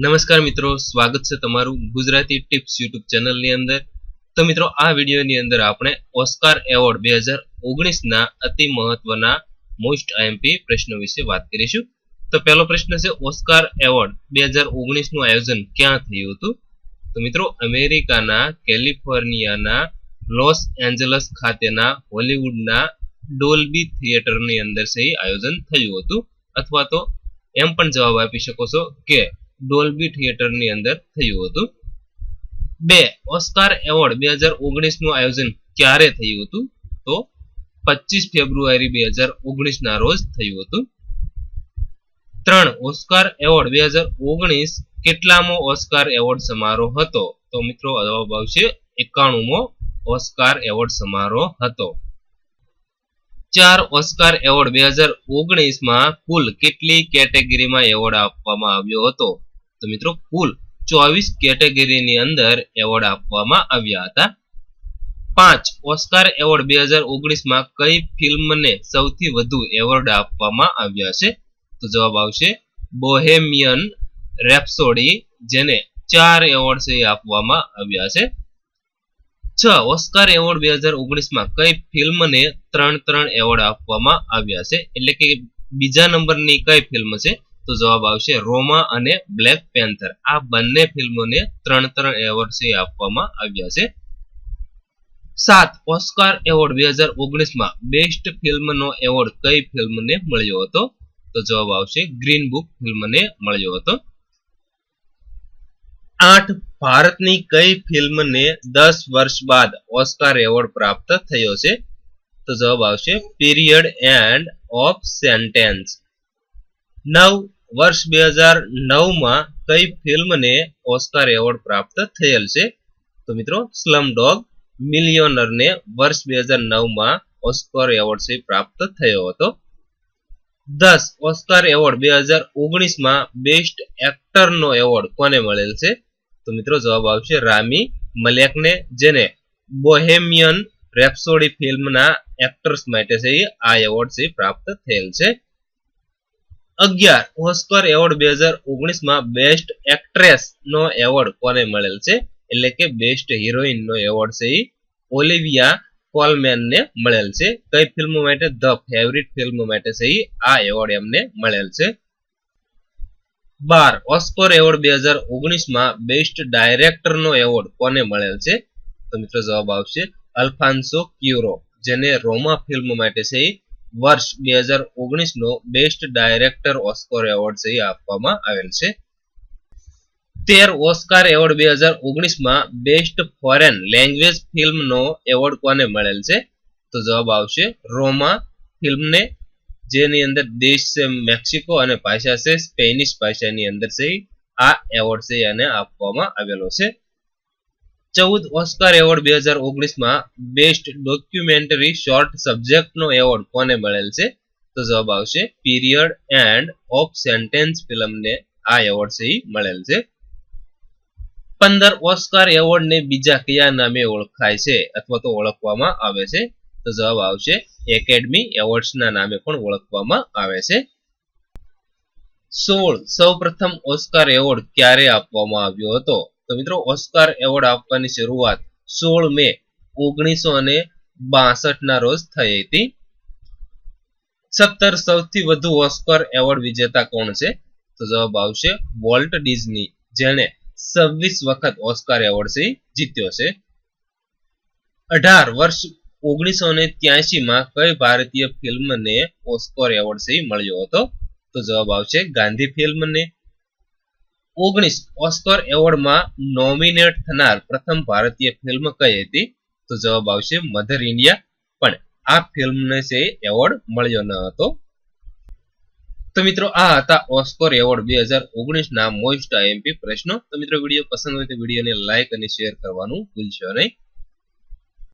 નમસ્કાર મિત્રો, સ્વાગત છે તમારું ગુજરાતી ટિપ્સ યુટ્યુબ ચેનલની અંદર. તો મિત્રો, આ વિડીયોની અંદર આપણે ઓસ્કાર એવોર્ડ 2019 ના અતિ મહત્વના મોસ્ટ આઈએમપી પ્રશ્નો વિશે વાત કરીશું. તો પહેલો પ્રશ્ન છે, ઓસ્કાર એવોર્ડ 2019 નું આયોજન ક્યાં થયું હતું? તો મિત્રો, અમેરિકાના કેલિફોર્નિયાના લોસ એન્જલસ ખાતેના હોલિવૂડના ડોલ્બી થિયેટરની અંદર છે આયોજન થયું હતું, અથવા તો એમ પણ જવાબ આપી શકો છો કે ડોલ્બી થિયેટરની અંદર થયું હતું. 2. ઓસ્કાર એવોર્ડ 2019 નું આયોજન ક્યારે થયું હતું? તો 25 ફેબ્રુઆરી 2019 ના રોજ થયું હતું. 3. ઓસ્કાર એવોર્ડ 2019 કેટલામો ઓસ્કાર એવોર્ડ સમારોહ હતો? તો મિત્રો જવાબ આવશે 91મો ઓસ્કાર એવોર્ડ સમારોહ હતો. 4. ઓસ્કાર એવોર્ડ 2019 માં કુલ કેટલી કેટેગરીમાં એવોર્ડ આપવામાં આવ્યો હતો? તો મિત્રો કુલ 24 કેટેગરીની અંદર એવોર્ડ આપવામાં આવ્યા હતા. 5. ઓસ્કાર એવોર્ડ 2019 માં કઈ ફિલ્મને સૌથી વધુ એવોર્ડ આપવામાં આવ્યા છે? તો જવાબ આવશે બોહેમિયન રેપ્સોડી, જેને 4 એવોર્ડ છે આપવામાં આવ્યા છે. 6. ઓસ્કાર એવોર્ડ 2019 માં કઈ ફિલ્મને 3 એવોર્ડ આપવામાં આવ્યા છે? એટલે કે બીજા નંબરની કઈ ફિલ્મ છે? તો જવાબ આવશે રોમા અને બ્લેક પેન્થર. આ બંને ફિલ્મોને 3 એવોર્ડ છે આપવામાં આવ્યા છે. 7. ઓસ્કાર એવોર્ડ 2019 માં બેસ્ટ ફિલ્મનો એવોર્ડ કઈ ફિલ્મને મળ્યો હતો? તો જવાબ આવશે ગ્રીન બુક ફિલ્મને મળ્યો હતો. 8. ભારતની કઈ ફિલ્મને 10 વર્ષ બાદ ઓસ્કાર એવોર્ડ પ્રાપ્ત થયો છે? તો જવાબ આવશે પીરિયડ એન્ડ ઓફ સેન્ટેન્સ. 9. વર્ષ 2009 માં કઈ ફિલ્મને ઓસ્કાર એવોર્ડ પ્રાપ્ત થયેલ છે? તો મિત્રો સ્લમડોગ મિલિયોનરને વર્ષ 2009 માં ઓસ્કાર એવોર્ડ છે પ્રાપ્ત થયો હતો. 10. ઓસ્કાર એવોર્ડ 2019 માં બેસ્ટ એક્ટરનો એવોર્ડ કોને મળેલ છે? તો મિત્રો જવાબ આવશે રામી મલેકને, જેને બોહેમિયન રેપ્સોડી ફિલ્મના એક્ટર્સ માટે છે આ એવોર્ડ છે પ્રાપ્ત થયેલ છે. 11. ઓસ્કાર એવોર્ડ 2019 માં બેસ્ટ એક્ટ્રેસ નો એવોર્ડ કોને મળેલ છે? એટલે કે બેસ્ટ હિરોઈન નો એવોર્ડ છે ઓલિવિયા કોલમેન ને મળેલ છે. કઈ ફિલ્મ માટે? ધ ફેવરિટ ફિલ્મ માટે છે આ એવોર્ડ એમને મળેલ છે. 12. ઓસ્કાર એવોર્ડ 2019 માં બેસ્ટ ડાયરેક્ટર નો એવોર્ડ કોને મળેલ છે? તો મિત્રો જવાબ આવશે અલ્ફાન્સો ક્યુરો, જેને રોમા ફિલ્મ માટે છે વર્ષ 2019 નો બેસ્ટ ડાયરેક્ટર ઓસ્કાર એવોર્ડ છે આપવામાં આવેલ છે. 13. ઓસ્કાર એવોર્ડ 2019 માં બેસ્ટ ફોરેન લેંગ્વેજ ફિલ્મ નો એવોર્ડ કોને મળેલ છે? તો જવાબ આવશે રોમા ફિલ્મને, જેની અંદર દેશ છે મેક્સિકો અને ભાષા છે સ્પેનિશ ભાષાની અંદર છે આ એવોર્ડ છે એને આપવામાં આવેલો છે. 14. ઓસ્કાર એવોર્ડ 2019 માં બેસ્ટ ડોક્યુમેન્ટરી શોર્ટ સબ્જેક્ટ નો એવોર્ડ કોને મળેલ છે? તો જવાબ આવશે પીરિયડ એન્ડ ઓફ સેન્ટેન્સ ફિલ્મને આ એવોર્ડ છે મળેલ છે. 15. ઓસ્કાર એવોર્ડ ને બીજા કયા નામે ઓળખાય છે અથવા તો ઓળખવામાં આવે છે? તો જવાબ આવશે એકેડમી એવોર્ડ્સ ના નામે પણ ઓળખવામાં આવે છે. 16. સૌપ્રથમ ઓસ્કાર એવોર્ડ ક્યારે આપવામાં આવ્યો હતો? તો મિત્રો ઓસ્કાર એવોર્ડ આપવાની શરૂઆત 16 મે 1962 ના રોજ થઈ હતી. 17. સૌથી વધુ ઓસ્કાર એવોર્ડ વિજેતા કોણ છે? તો જવાબ આવશે વોલ્ટ ડિઝની, જેણે 26 વખત ઓસ્કાર એવોર્ડ જીત્યો છે. 18. વર્ષ 1983 માં કઈ ભારતીય ફિલ્મને ઓસ્કાર એવોર્ડ મળ્યો હતો? તો જવાબ આવશે ગાંધી ફિલ્મને. 19. ઓસ્કાર એવોર્ડમાં નોમિનેટ થનાર પ્રથમ ભારતીય ફિલ્મ કઈ હતી? તો જવાબ આવશે મધર ઇન્ડિયા, પણ આ ફિલ્મને છે એવોર્ડ મળ્યો ન હતો. તો મિત્રો આ હતા ઓસ્કાર એવોર્ડ 2019 ના મોસ્ટ આઈએમપી પ્રશ્નો. તો મિત્રો વિડીયો પસંદ હોય તો વિડીયોને લાઈક અને શેર કરવાનું ભૂલશો નહીં.